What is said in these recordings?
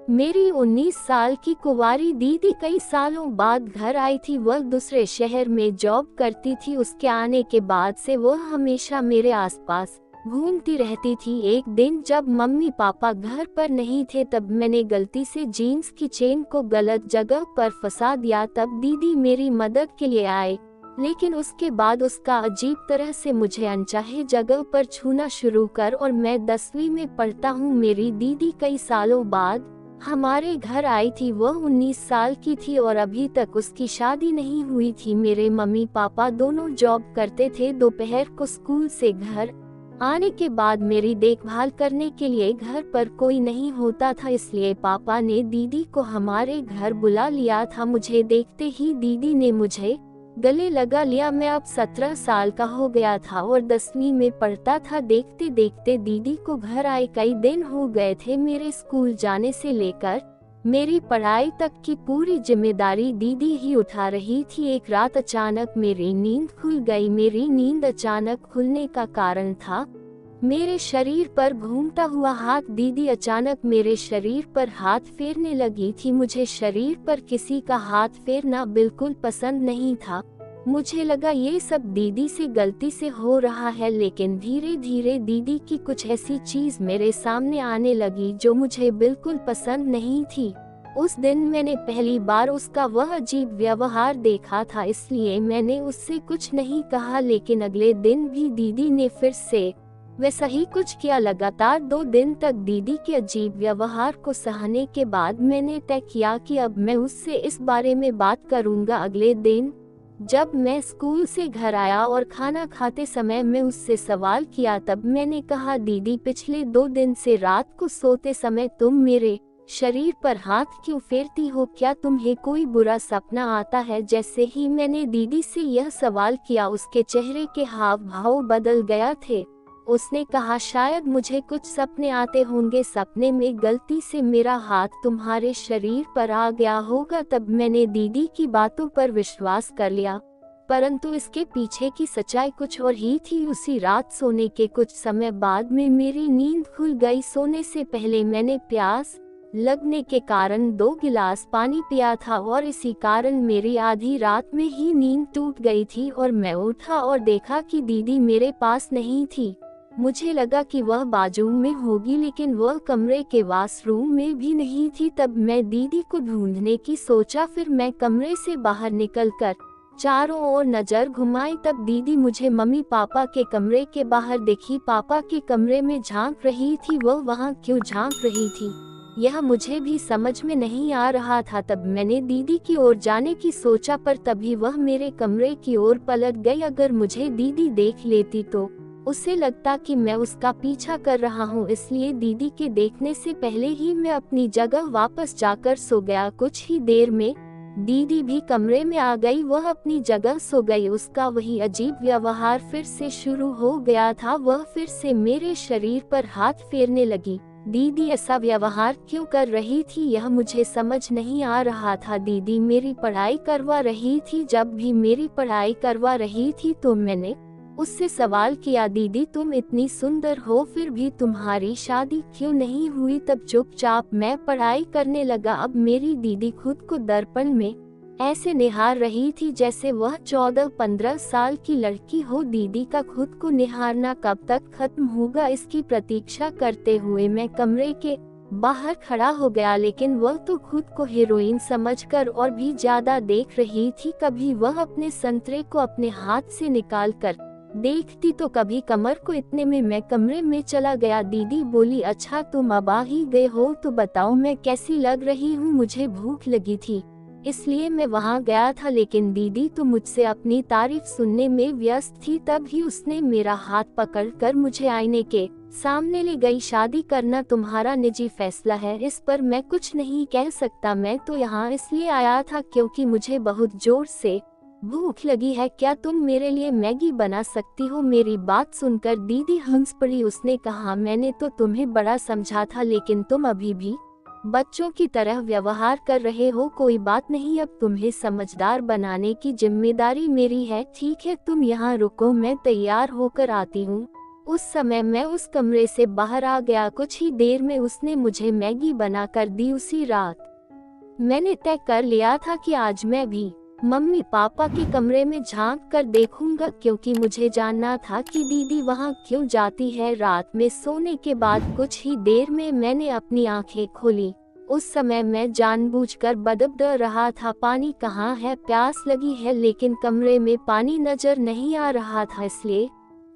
मेरी 19 साल की कुंवारी दीदी कई सालों बाद घर आई थी। वह दूसरे शहर में जॉब करती थी। उसके आने के बाद से वह हमेशा मेरे आसपास घूमती रहती थी। एक दिन जब मम्मी पापा घर पर नहीं थे तब मैंने गलती से जीन्स की चेन को गलत जगह पर फंसा दिया। तब दीदी मेरी मदद के लिए आए, लेकिन उसके बाद उसका अजीब तरह से मुझे अनचाहे जगह पर छूना शुरू कर और मैं 10वीं में पढ़ता हूँ। मेरी दीदी कई सालों बाद हमारे घर आई थी। वह 19 साल की थी और अभी तक उसकी शादी नहीं हुई थी। मेरे मम्मी पापा दोनों जॉब करते थे। दोपहर को स्कूल से घर आने के बाद मेरी देखभाल करने के लिए घर पर कोई नहीं होता था, इसलिए पापा ने दीदी को हमारे घर बुला लिया था। मुझे देखते ही दीदी ने मुझे गले लगा लिया। मैं अब 17 साल का हो गया था और 10वीं में पढ़ता था। देखते देखते दीदी को घर आए कई दिन हो गए थे। मेरे स्कूल जाने से लेकर मेरी पढ़ाई तक की पूरी जिम्मेदारी दीदी ही उठा रही थी। एक रात अचानक मेरी नींद खुल गई। मेरी नींद अचानक खुलने का कारण था मेरे शरीर पर घूमता हुआ हाथ। दीदी अचानक मेरे शरीर पर हाथ फेरने लगी थी। मुझे शरीर पर किसी का हाथ फेरना बिल्कुल पसंद नहीं था। मुझे लगा ये सब दीदी से गलती से हो रहा है, लेकिन धीरे धीरे दीदी की कुछ ऐसी चीज मेरे सामने आने लगी जो मुझे बिल्कुल पसंद नहीं थी। उस दिन मैंने पहली बार उसका वह अजीब व्यवहार देखा था, इसलिए मैंने उससे कुछ नहीं कहा। लेकिन अगले दिन भी दीदी ने फिर से वैसा ही कुछ किया। लगातार 2 दिन तक दीदी के अजीब व्यवहार को सहने के बाद मैंने तय किया कि अब मैं उससे इस बारे में बात करूंगा। अगले दिन जब मैं स्कूल से घर आया और खाना खाते समय मैं उससे सवाल किया, तब मैंने कहा, दीदी पिछले 2 दिन से रात को सोते समय तुम मेरे शरीर पर हाथ क्यों फेरती हो? क्या तुम्हें कोई बुरा सपना आता है? जैसे ही मैंने दीदी से यह सवाल किया उसके चेहरे के हाव भाव बदल गया थे। उसने कहा, शायद मुझे कुछ सपने आते होंगे, सपने में गलती से मेरा हाथ तुम्हारे शरीर पर आ गया होगा। तब मैंने दीदी की बातों पर विश्वास कर लिया, परंतु इसके पीछे की सच्चाई कुछ और ही थी। उसी रात सोने के कुछ समय बाद में मेरी नींद खुल गई। सोने से पहले मैंने प्यास लगने के कारण 2 गिलास पानी पिया था और इसी कारण मेरी आधी रात में ही नींद टूट गई थी और मैं उठा और देखा कि दीदी मेरे पास नहीं थी। मुझे लगा कि वह बाथरूम में होगी, लेकिन वह कमरे के वॉशरूम में भी नहीं थी। तब मैं दीदी को ढूंढने की सोचा। फिर मैं कमरे से बाहर निकलकर चारों ओर नजर घुमाई। तब दीदी मुझे मम्मी पापा के कमरे के बाहर दिखी। पापा के कमरे में झांक रही थी। वह वहां क्यों झांक रही थी यह मुझे भी समझ में नहीं आ रहा था। तब मैंने दीदी की ओर जाने की सोचा, पर तभी वह मेरे कमरे की ओर पलट गई। अगर मुझे दीदी देख लेती तो उसे लगता कि मैं उसका पीछा कर रहा हूँ, इसलिए दीदी के देखने से पहले ही मैं अपनी जगह वापस जाकर सो गया। कुछ ही देर में दीदी भी कमरे में आ गई। वह अपनी जगह सो गई। उसका वही अजीब व्यवहार फिर से शुरू हो गया था। वह फिर से मेरे शरीर पर हाथ फेरने लगी। दीदी ऐसा व्यवहार क्यों कर रही थी यह मुझे समझ नहीं आ रहा था। दीदी मेरी पढ़ाई करवा रही थी। जब भी मेरी पढ़ाई करवा रही थी तो मैंने उससे सवाल किया, दीदी तुम इतनी सुंदर हो फिर भी तुम्हारी शादी क्यों नहीं हुई? तब चुपचाप मैं पढ़ाई करने लगा। अब मेरी दीदी खुद को दर्पण में ऐसे निहार रही थी जैसे वह 14-15 साल की लड़की हो। दीदी का खुद को निहारना कब तक खत्म होगा, इसकी प्रतीक्षा करते हुए मैं कमरे के बाहर खड़ा हो गया। लेकिन वह तो खुद को हीरोइन समझकर और भी ज्यादा देख रही थी। कभी वह अपने संतरे को अपने हाथ से निकाल कर देखती तो कभी कमर को। इतने में मैं कमरे में चला गया। दीदी बोली, अच्छा तुम अब आ ही गए हो तो बताओ मैं कैसी लग रही हूँ? मुझे भूख लगी थी इसलिए मैं वहाँ गया था, लेकिन दीदी तो मुझसे अपनी तारीफ सुनने में व्यस्त थी। तभी उसने मेरा हाथ पकड़कर मुझे आईने के सामने ले गई। शादी करना तुम्हारा निजी फैसला है, इस पर मैं कुछ नहीं कह सकता। मैं तो यहाँ इसलिए आया था क्योंकि मुझे बहुत जोर से भूख लगी है। क्या तुम मेरे लिए मैगी बना सकती हो? मेरी बात सुनकर दीदी हंस पड़ी। उसने कहा, मैंने तो तुम्हें बड़ा समझा था, लेकिन तुम अभी भी बच्चों की तरह व्यवहार कर रहे हो। कोई बात नहीं, अब तुम्हें समझदार बनाने की जिम्मेदारी मेरी है। ठीक है, तुम यहाँ रुको, मैं तैयार होकर आती हूँ। उस समय मैं उस कमरे से बाहर आ गया। कुछ ही देर में उसने मुझे मैगी बना कर दी। उसी रात मैंने तय कर लिया था कि आज मैं भी मम्मी पापा के कमरे में झांक कर देखूंगा, क्योंकि मुझे जानना था कि दीदी वहां क्यों जाती है। रात में सोने के बाद कुछ ही देर में मैंने अपनी आंखें खोली। उस समय मैं जानबूझकर बदबड़ रहा था, पानी कहाँ है, प्यास लगी है, लेकिन कमरे में पानी नजर नहीं आ रहा था, इसलिए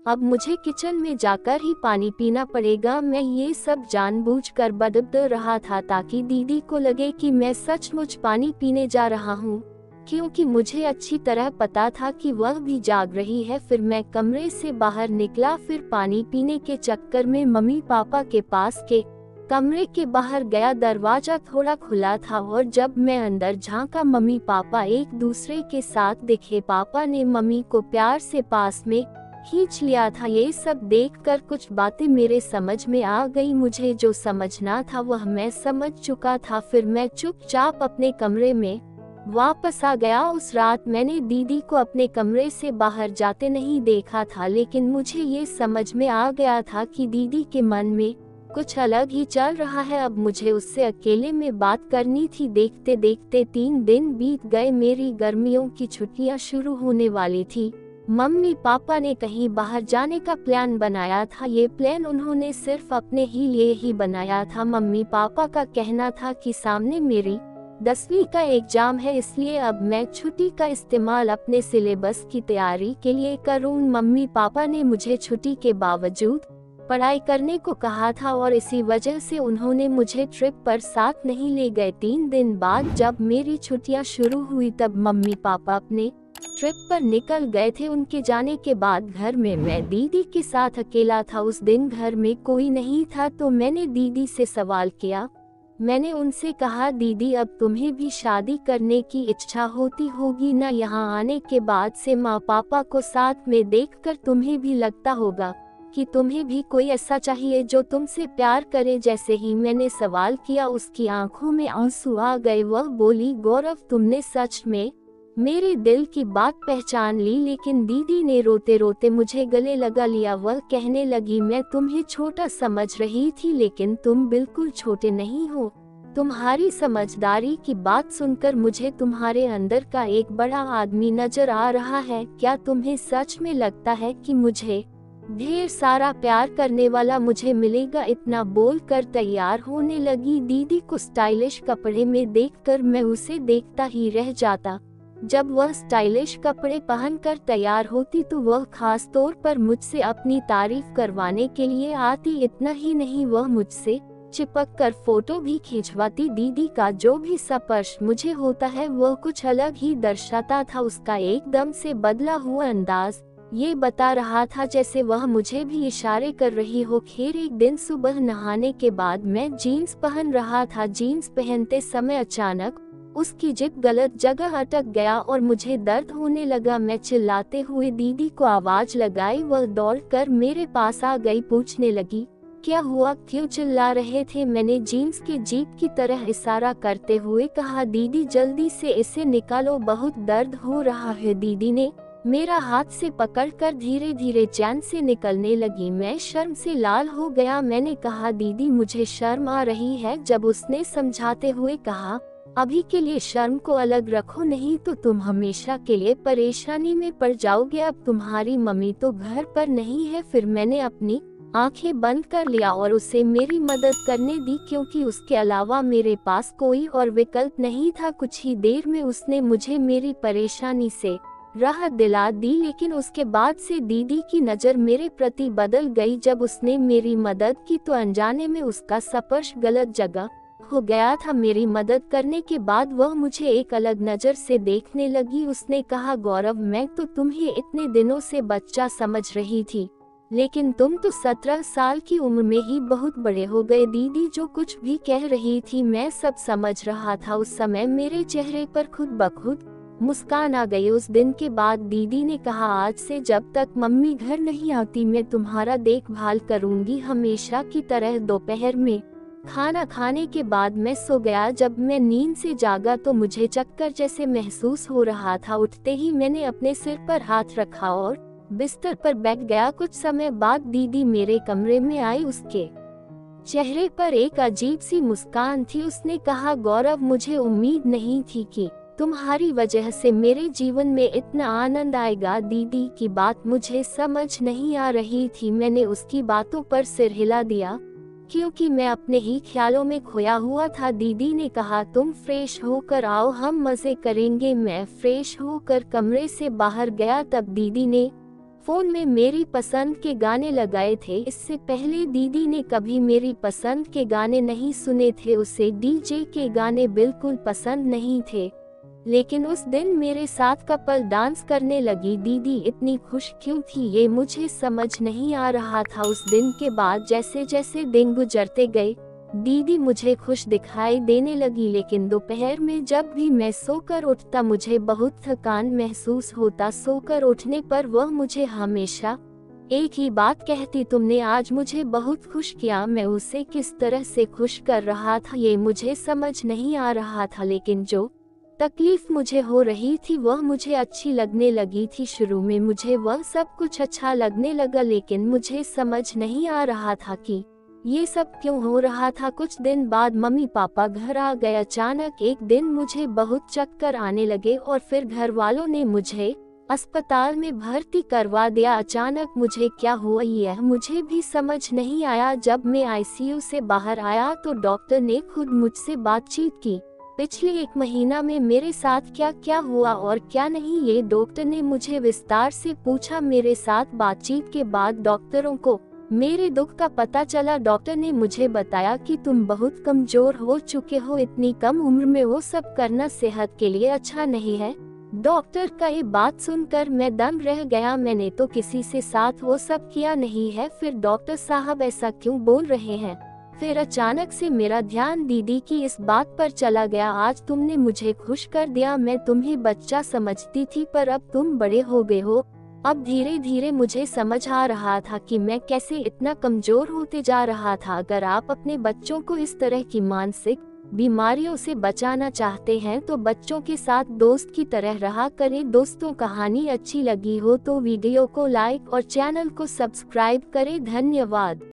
अब मुझे किचन में जाकर ही पानी पीना पड़ेगा। मैं ये सब जानबूझकर बदबड़ रहा था ताकि दीदी को लगे कि मैं सचमुच पानी पीने जा रहा हूँ, क्योंकि मुझे अच्छी तरह पता था कि वह भी जाग रही है। फिर मैं कमरे से बाहर निकला, फिर पानी पीने के चक्कर में मम्मी पापा के पास के कमरे के बाहर गया। दरवाजा थोड़ा खुला था और जब मैं अंदर झांका, मम्मी पापा एक दूसरे के साथ दिखे। पापा ने मम्मी को प्यार से पास में खींच लिया था। ये सब देखकर कुछ बातें मेरे समझ में आ गई। मुझे जो समझना था वह मैं समझ चुका था। फिर मैं चुपचाप अपने कमरे में वापस आ गया। उस रात मैंने दीदी को अपने कमरे से बाहर जाते नहीं देखा था, लेकिन मुझे ये समझ में आ गया था कि दीदी के मन में कुछ अलग ही चल रहा है। अब मुझे उससे अकेले में बात करनी थी। देखते देखते 3 दिन बीत गए। मेरी गर्मियों की छुट्टियां शुरू होने वाली थी। मम्मी पापा ने कहीं बाहर जाने का प्लान बनाया था। ये प्लान उन्होंने सिर्फ अपने ही लिए ही बनाया था। मम्मी पापा का कहना था कि सामने मेरी 10वीं का एग्जाम है, इसलिए अब मैं छुट्टी का इस्तेमाल अपने सिलेबस की तैयारी के लिए करूं। मम्मी पापा ने मुझे छुट्टी के बावजूद पढ़ाई करने को कहा था और इसी वजह से उन्होंने मुझे ट्रिप पर साथ नहीं ले गए। 3 दिन बाद जब मेरी छुट्टियां शुरू हुई तब मम्मी पापा अपने ट्रिप पर निकल गए थे। उनके जाने के बाद घर में मैं दीदी के साथ अकेला था। उस दिन घर में कोई नहीं था तो मैंने दीदी से सवाल किया। मैंने उनसे कहा, दीदी अब तुम्हें भी शादी करने की इच्छा होती होगी ना? यहाँ आने के बाद से माँ पापा को साथ में देखकर तुम्हें भी लगता होगा कि तुम्हें भी कोई ऐसा चाहिए जो तुमसे प्यार करे। जैसे ही मैंने सवाल किया उसकी आंखों में आंसू आ गए। वह बोली, गौरव तुमने सच में मेरे दिल की बात पहचान ली। लेकिन दीदी ने रोते रोते मुझे गले लगा लिया। वह कहने लगी, मैं तुम्हें छोटा समझ रही थी, लेकिन तुम बिल्कुल छोटे नहीं हो। तुम्हारी समझदारी की बात सुनकर मुझे तुम्हारे अंदर का एक बड़ा आदमी नजर आ रहा है। क्या तुम्हें सच में लगता है कि मुझे ढेर सारा प्यार करने वाला मुझे मिलेगा? इतना बोलकर तैयार होने लगी। दीदी को स्टाइलिश कपड़े में देखकर मैं उसे देखता ही रह जाता। जब वह स्टाइलिश कपड़े पहनकर तैयार होती तो वह खास तौर पर मुझसे अपनी तारीफ करवाने के लिए आती। इतना ही नहीं, वह मुझसे चिपक कर फोटो भी खिंचवाती। दीदी का जो भी स्पर्श मुझे होता है वह कुछ अलग ही दर्शाता था। उसका एकदम से बदला हुआ अंदाज ये बता रहा था जैसे वह मुझे भी इशारे कर रही हो। खैर, एक दिन सुबह नहाने के बाद मैं जीन्स पहन रहा था। जीन्स पहनते समय अचानक उसकी जिप गलत जगह अटक गया और मुझे दर्द होने लगा। मैं चिल्लाते हुए दीदी को आवाज लगाई। वह दौड़कर मेरे पास आ गई, पूछने लगी, क्या हुआ, क्यों चिल्ला रहे थे? मैंने जीन्स के जीप की तरह इशारा करते हुए कहा, दीदी जल्दी से इसे निकालो, बहुत दर्द हो रहा है। दीदी ने मेरा हाथ से पकड़कर धीरे धीरे चैन से निकलने लगी। मैं शर्म से लाल हो गया। मैंने कहा, दीदी मुझे शर्म आ रही है। जब उसने समझाते हुए कहा, अभी के लिए शर्म को अलग रखो, नहीं तो तुम हमेशा के लिए परेशानी में पड़ जाओगे। अब तुम्हारी मम्मी तो घर पर नहीं है। फिर मैंने अपनी आंखें बंद कर लिया और उसे मेरी मदद करने दी, क्योंकि उसके अलावा मेरे पास कोई और विकल्प नहीं था। कुछ ही देर में उसने मुझे मेरी परेशानी से राहत दिला दी, लेकिन उसके बाद से दीदी की नज़र मेरे प्रति बदल गई। जब उसने मेरी मदद की तो अनजाने में उसका स्पर्श गलत जगह हो गया था। मेरी मदद करने के बाद वह मुझे एक अलग नज़र से देखने लगी। उसने कहा, गौरव मैं तो तुम्हें इतने दिनों से बच्चा समझ रही थी, लेकिन तुम तो 17 साल की उम्र में ही बहुत बड़े हो गए। दीदी जो कुछ भी कह रही थी मैं सब समझ रहा था। उस समय मेरे चेहरे पर खुद ब खुद मुस्कान आ गई। उस दिन के बाद दीदी ने कहा, आज से जब तक मम्मी घर नहीं आती मैं तुम्हारा देखभाल करूंगी, हमेशा की तरह। दोपहर में खाना खाने के बाद मैं सो गया। जब मैं नींद से जागा तो मुझे चक्कर जैसे महसूस हो रहा था। उठते ही मैंने अपने सिर पर हाथ रखा और बिस्तर पर बैठ गया। कुछ समय बाद दीदी मेरे कमरे में आई। उसके चेहरे पर एक अजीब सी मुस्कान थी। उसने कहा, गौरव, मुझे उम्मीद नहीं थी कि तुम्हारी वजह से मेरे जीवन में इतना आनंद आएगा। दीदी की बात मुझे समझ नहीं आ रही थी। मैंने उसकी बातों पर सिर हिला दिया क्योंकि मैं अपने ही ख्यालों में खोया हुआ था। दीदी ने कहा, तुम फ्रेश होकर आओ, हम मजे करेंगे। मैं फ्रेश होकर कमरे से बाहर गया। तब दीदी ने फोन में मेरी पसंद के गाने लगाए थे। इससे पहले दीदी ने कभी मेरी पसंद के गाने नहीं सुने थे। उसे डीजे के गाने बिल्कुल पसंद नहीं थे। लेकिन उस दिन मेरे साथ कपल डांस करने लगी। दीदी इतनी खुश क्यों थी ये मुझे समझ नहीं आ रहा था। उस दिन के बाद जैसे जैसे दिन गुजरते गए दीदी मुझे खुश दिखाई देने लगी। लेकिन दोपहर में जब भी मैं सोकर उठता मुझे बहुत थकान महसूस होता। सोकर उठने पर वह मुझे हमेशा एक ही बात कहती, तुमने आज मुझे बहुत खुश किया। मैं उसे किस तरह से खुश कर रहा था ये मुझे समझ नहीं आ रहा था। लेकिन जो तकलीफ मुझे हो रही थी वह मुझे अच्छी लगने लगी थी। शुरू में मुझे वह सब कुछ अच्छा लगने लगा, लेकिन मुझे समझ नहीं आ रहा था कि ये सब क्यों हो रहा था। कुछ दिन बाद मम्मी पापा घर आ गए। अचानक एक दिन मुझे बहुत चक्कर आने लगे और फिर घर वालों ने मुझे अस्पताल में भर्ती करवा दिया। अचानक मुझे क्या हुआ यह मुझे भी समझ नहीं आया। जब मैं आईसीयू से बाहर आया तो डॉक्टर ने खुद मुझसे बातचीत की। पिछले 1 महीना में मेरे साथ क्या क्या हुआ और क्या नहीं, ये डॉक्टर ने मुझे विस्तार से पूछा। मेरे साथ बातचीत के बाद डॉक्टरों को मेरे दुख का पता चला। डॉक्टर ने मुझे बताया कि तुम बहुत कमजोर हो चुके हो। इतनी कम उम्र में वो सब करना सेहत के लिए अच्छा नहीं है। डॉक्टर का ये बात सुनकर मैं दंग रह गया। मैंने तो किसी से साथ वो सब किया नहीं है। फिर डॉक्टर साहब ऐसा क्यों बोल रहे हैं? फिर अचानक से मेरा ध्यान दीदी की इस बात पर चला गया। आज तुमने मुझे खुश कर दिया। मैं तुम्हें बच्चा समझती थी पर अब तुम बड़े हो गए हो। अब धीरे धीरे मुझे समझ आ रहा था कि मैं कैसे इतना कमजोर होते जा रहा था। अगर आप अपने बच्चों को इस तरह की मानसिक बीमारियों से बचाना चाहते हैं तो बच्चों के साथ दोस्त की तरह रहा करें। दोस्तों, कहानी अच्छी लगी हो तो वीडियो को लाइक और चैनल को सब्सक्राइब करें। धन्यवाद।